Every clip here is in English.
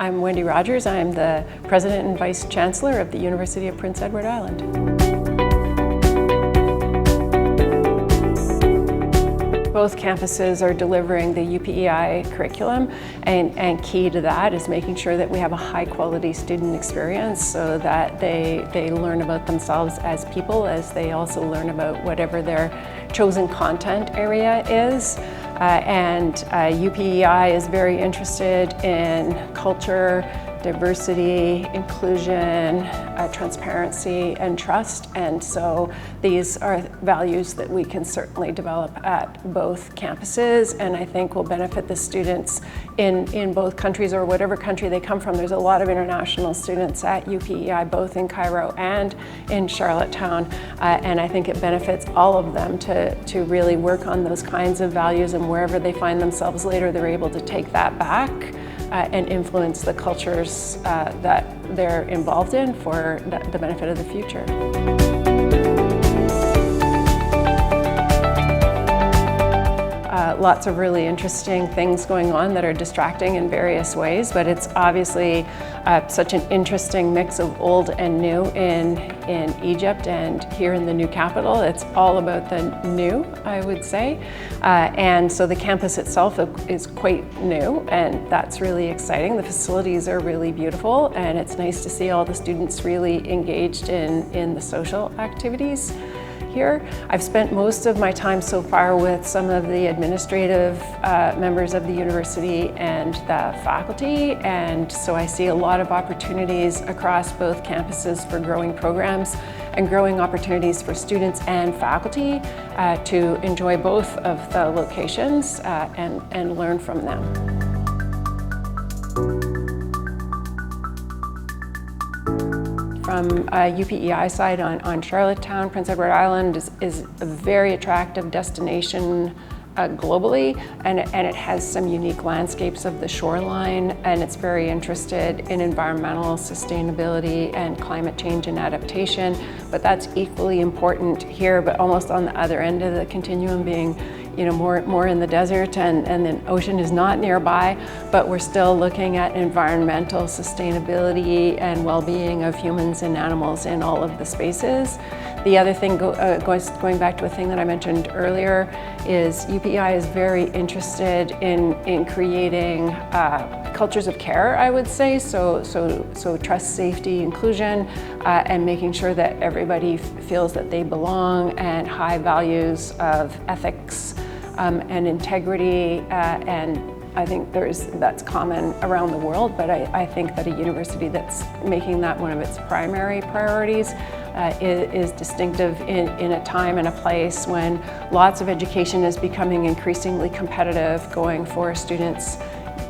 I'm Wendy Rodgers. I'm the President and Vice Chancellor of the University of Prince Edward Island. Both campuses are delivering the UPEI curriculum, and key to that is making sure that we have a high-quality student experience so that they learn about themselves as people, as they also learn about whatever their chosen content area is. UPEI is very interested in culture, diversity, inclusion, transparency, and trust. And so these are values that we can certainly develop at both campuses, and I think will benefit the students in both countries, or whatever country they come from. There's a lot of international students at UPEI, both in Cairo and in Charlottetown, and I think it benefits all of them to really work on those kinds of values, and wherever they find themselves later, they're able to take that back and influence the cultures that they're involved in for the benefit of the future. Lots of really interesting things going on that are distracting in various ways, but it's obviously such an interesting mix of old and new in Egypt and here in the new capital. It's all about the new, I would say. And so the campus itself is quite new, and that's really exciting. The facilities are really beautiful, and it's nice to see all the students really engaged in the social activities here. I've spent most of my time so far with some of the administrative members of the university and the faculty, and so I see a lot of opportunities across both campuses for growing programs and growing opportunities for students and faculty to enjoy both of the locations and learn from them. From UPEI side on Charlottetown, Prince Edward Island is a very attractive destination globally, and it has some unique landscapes of the shoreline, and it's very interested in environmental sustainability and climate change and adaptation. But that's equally important here, but almost on the other end of the continuum, being more in the desert, and the ocean is not nearby, but we're still looking at environmental sustainability and well-being of humans and animals in all of the spaces. The other thing, going back to a thing that I mentioned earlier, is UPEI is very interested in creating cultures of care, I would say, so trust, safety, inclusion, and making sure that everybody feels that they belong, and high values of ethics and integrity, and I think that's common around the world, but I think that a university that's making that one of its primary priorities is distinctive in a time and a place when lots of education is becoming increasingly competitive, going for students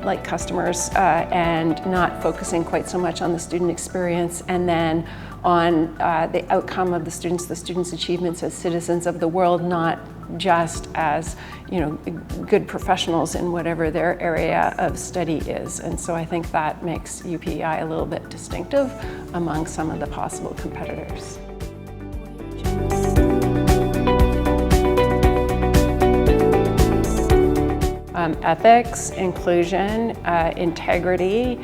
like customers, and not focusing quite so much on the student experience, and then on the outcome of the students' achievements as citizens of the world, not just as good professionals in whatever their area of study is. And so I think that makes UPEI a little bit distinctive among some of the possible competitors. Ethics, inclusion, integrity,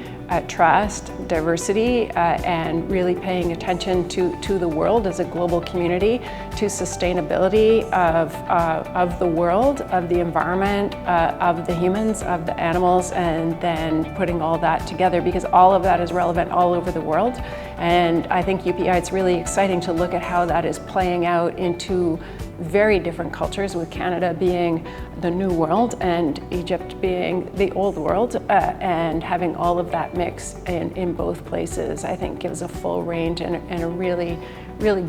trust, diversity, and really paying attention to the world as a global community, to sustainability of the world, of the environment, of the humans, of the animals, and then putting all that together, because all of that is relevant all over the world. And I think UPEI, it's really exciting to look at how that is playing out into very different cultures, with Canada being the new world and Egypt being the old world, and having all of that mix in both places, I think gives a full range and a really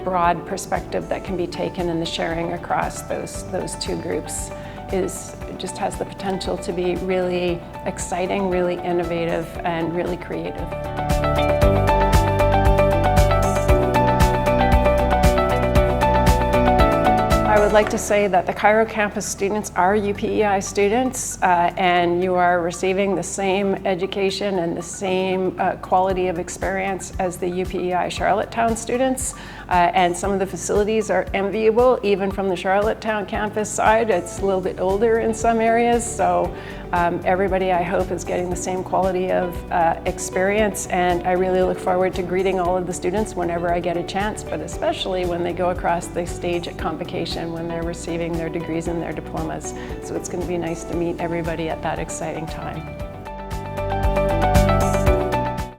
broad perspective that can be taken, and the sharing across those two groups just has the potential to be really exciting, really innovative, and really creative. I would like to say that the Cairo campus students are UPEI students, and you are receiving the same education and the same quality of experience as the UPEI Charlottetown students. And some of the facilities are enviable, even from the Charlottetown campus side. It's a little bit older in some areas, so Everybody, I hope, is getting the same quality of experience, and I really look forward to greeting all of the students whenever I get a chance, but especially when they go across the stage at convocation, when they're receiving their degrees and their diplomas. So it's going to be nice to meet everybody at that exciting time.